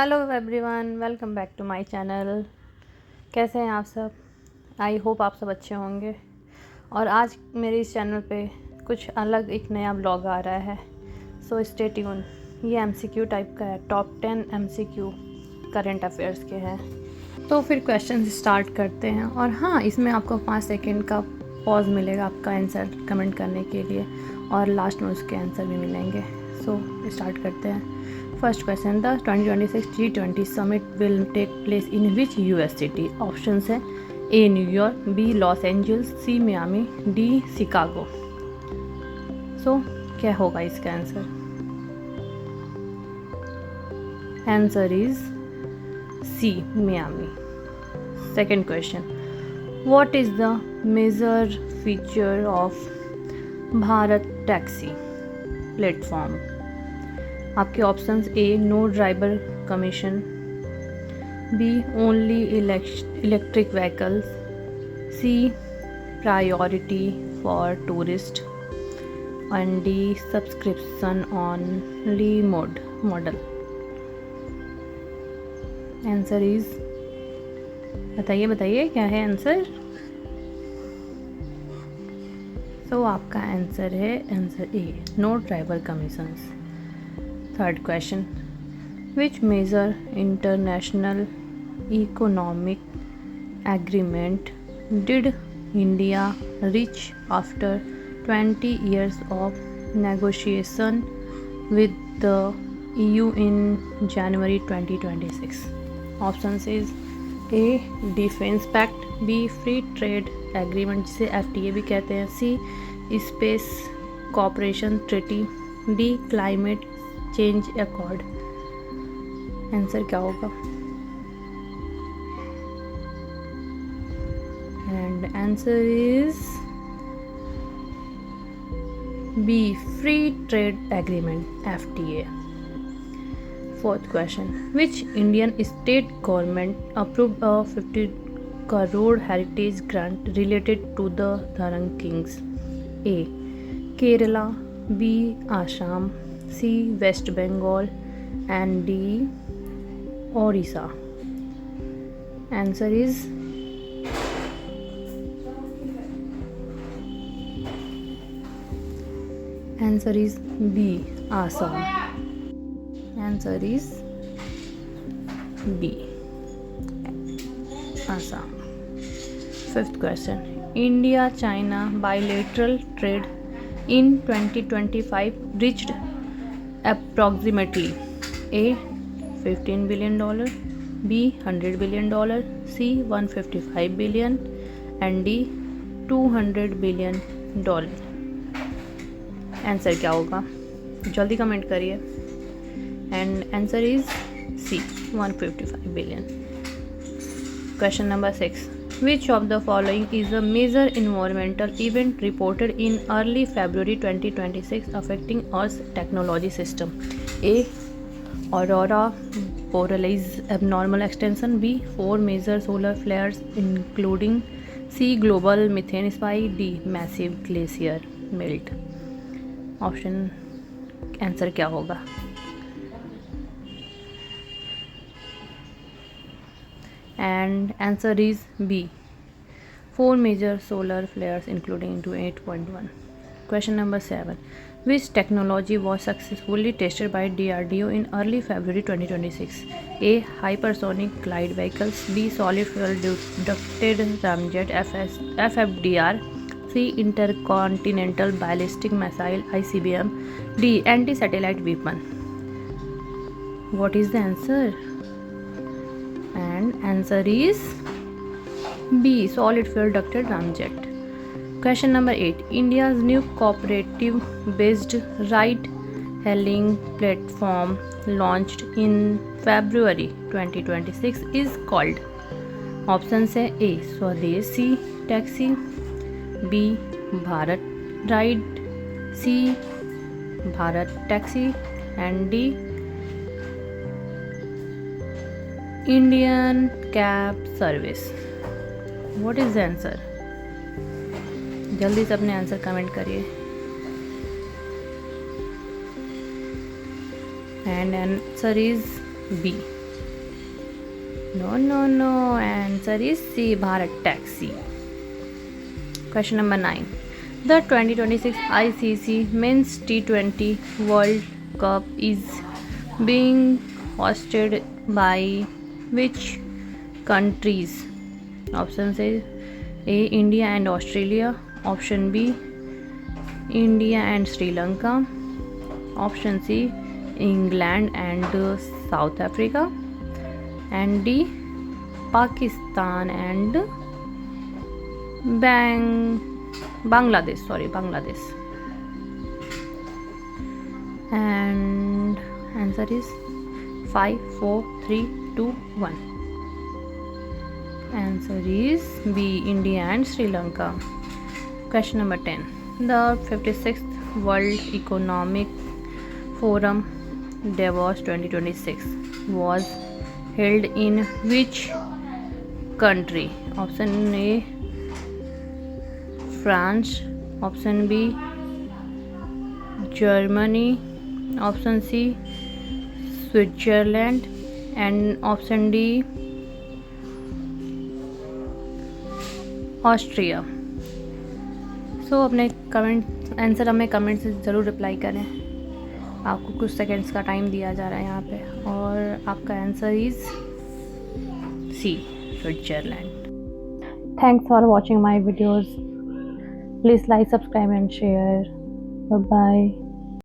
Hello everyone, welcome back to my channel. कैसे हैं आप सब? आई होप आप सब अच्छे होंगे। और आज मेरे इस चैनल पे कुछ अलग एक नया ब्लॉग आ रहा है, सो स्टे ट्यून। ये एमसीक्यू टाइप का है, टॉप 10 एमसीक्यू करंट अफेयर्स के हैं। तो फिर क्वेश्चन स्टार्ट करते हैं। और हाँ, इसमें आपको 5 सेकेंड का पॉज मिलेगा आपका आंसर कमेंट करने के लिए, और लास्ट में उसके आंसर भी मिलेंगे। सो स्टार्ट करते हैं। First question, the 2026 G20 summit will take place in which US city? Options है A New York, B Los Angeles, C Miami, D Chicago. So क्या होगा इसका answer? Answer is C Miami. Second question, what is the major feature of Bharat taxi platform? आपके options A no driver commission, B only electric vehicles, C priority for tourist, and D subscription only model. Answer is, बताइए क्या है answer? तो आपका answer है answer A no driver commissions. Third question, which major international economic agreement did India reach after 20 years of negotiation with the EU in January 2026? Options is A Defense Pact, B Free Trade Agreement जिसे FTA भी कहते हैं, C Space Cooperation Treaty, D Climate change accord. Answer क्या होगा? And answer is B free trade agreement FTA। Fourth question, which Indian state government approved a 50 crore heritage grant related to the Darrang kings? A Kerala, B Assam, C West Bengal, and D Orissa. Answer is B Assam. Answer is B Assam. Fifth question, India China bilateral trade in 2025 reached approximately A $15 billion, B $100 billion, C $155 billion, and D $200 billion. Answer क्या होगा? जल्दी comment करिए। And answer is C $155 billion. Question number 6, which of the following is a major environmental event reported in early February 2026 affecting Earth's technology system? A aurora borealis abnormal extension, B 4 major solar flares including C global methane spike, D massive glacier melt. Option answer क्या होगा? And answer is B 4 major solar flares including into 8.1. Question number 7, which technology was successfully tested by DRDO in early February 2026? A hypersonic glide vehicles, B solid fuel ducted ramjet FFDR, C intercontinental ballistic missile ICBM, D anti-satellite weapon. What is the answer? And answer is B solid fuel ducted ramjet. Question number 8, India's new cooperative based ride hailing platform launched in February 2026 is called? Options है A स्वदेशी taxi, B Bharat ride, C Bharat taxi, and D Indian cab service. What is the answer? जल्दी से अपने answer comment करिए। And answer is B No. Answer is C, Bharat Taxi. Question number 9. The 2026 ICC Men's T20 World Cup is being hosted by which countries? Options is A, India and Australia. Option B, India and Sri Lanka. Option C, England and South Africa. And D, Pakistan and Bangladesh. And answer is 5, 4, 3, 2, 1. Answer is B, India and Sri Lanka. Question number 10. The 56th World Economic Forum Davos 2026 was held in which country? Option A, France. Option B, Germany. Option C, Switzerland. And option D, Austria. So अपने comment answer हमें comment से ज़रूर reply करें. आपको कुछ seconds का time दिया जा रहा है यहाँ पे, और आपका answer is C, Switzerland. Thanks for watching my videos. Please like, subscribe and share. Bye.